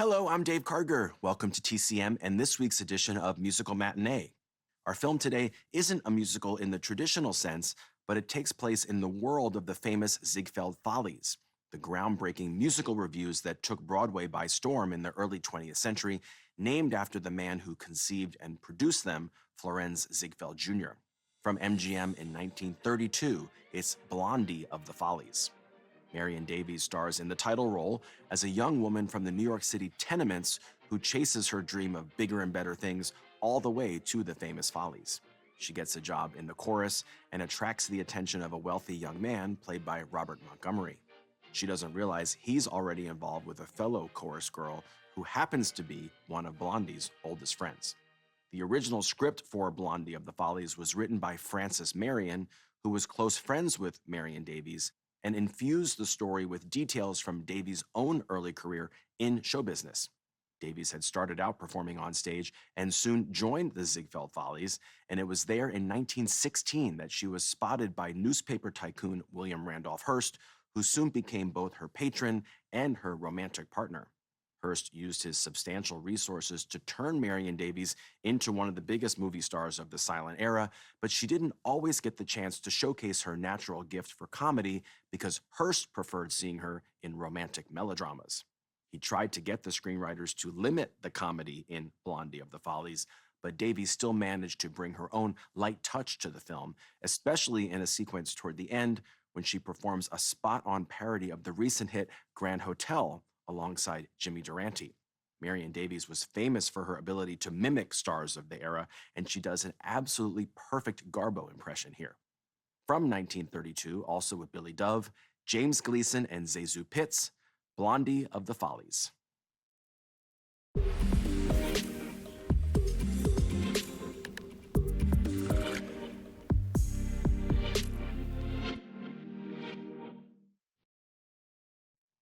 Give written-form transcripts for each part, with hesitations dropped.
Hello, I'm Dave Karger. Welcome to TCM and this week's edition of Musical Matinee. Our film today isn't a musical in the traditional sense, but it takes place in the world of the famous Ziegfeld Follies, the groundbreaking musical revues that took Broadway by storm in the early 20th century, named after the man who conceived and produced them, Florenz Ziegfeld Jr. From MGM in 1932, it's Blondie of the Follies. Marion Davies stars in the title role as a young woman from the New York City tenements who chases her dream of bigger and better things all the way to the famous Follies. She gets a job in the chorus and attracts the attention of a wealthy young man played by Robert Montgomery. She doesn't realize he's already involved with a fellow chorus girl who happens to be one of Blondie's oldest friends. The original script for Blondie of the Follies was written by Frances Marion, who was close friends with Marion Davies, and infused the story with details from Davies' own early career in show business. Davies had started out performing on stage and soon joined the Ziegfeld Follies, and it was there in 1916 that she was spotted by newspaper tycoon William Randolph Hearst, who soon became both her patron and her romantic partner. Hearst used his substantial resources to turn Marion Davies into one of the biggest movie stars of the silent era, but she didn't always get the chance to showcase her natural gift for comedy because Hearst preferred seeing her in romantic melodramas. He tried to get the screenwriters to limit the comedy in Blondie of the Follies, but Davies still managed to bring her own light touch to the film, especially in a sequence toward the end when she performs a spot-on parody of the recent hit Grand Hotel alongside Jimmy Durante. Marion Davies was famous for her ability to mimic stars of the era, and she does an absolutely perfect Garbo impression here. From 1932, also with Billy Dove, James Gleason, and Zazu Pitts, Blondie of the Follies.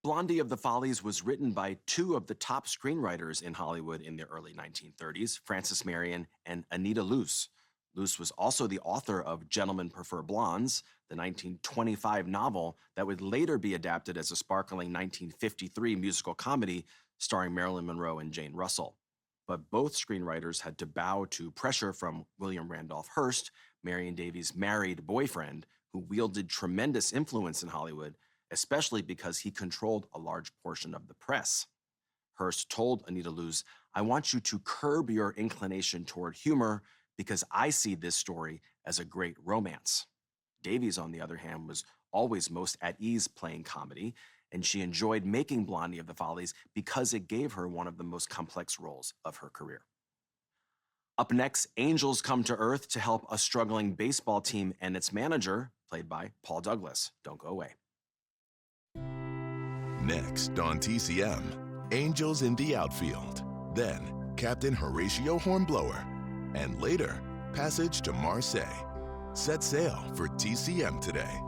Blondie of the Follies was written by two of the top screenwriters in Hollywood in the early 1930s, Frances Marion and Anita Loos. Loos was also the author of Gentlemen Prefer Blondes, the 1925 novel that would later be adapted as a sparkling 1953 musical comedy starring Marilyn Monroe and Jane Russell. But both screenwriters had to bow to pressure from William Randolph Hearst, Marion Davies' married boyfriend, who wielded tremendous influence in Hollywood, especially because he controlled a large portion of the press. Hearst told Anita Loos, "I want you to curb your inclination toward humor because I see this story as a great romance." Davies, on the other hand, was always most at ease playing comedy, and she enjoyed making Blondie of the Follies because it gave her one of the most complex roles of her career. Up next, angels come to Earth to help a struggling baseball team and its manager, played by Paul Douglas. Don't go away. Next on TCM, Angels in the Outfield. Then, Captain Horatio Hornblower. And later, Passage to Marseille. Set sail for TCM today.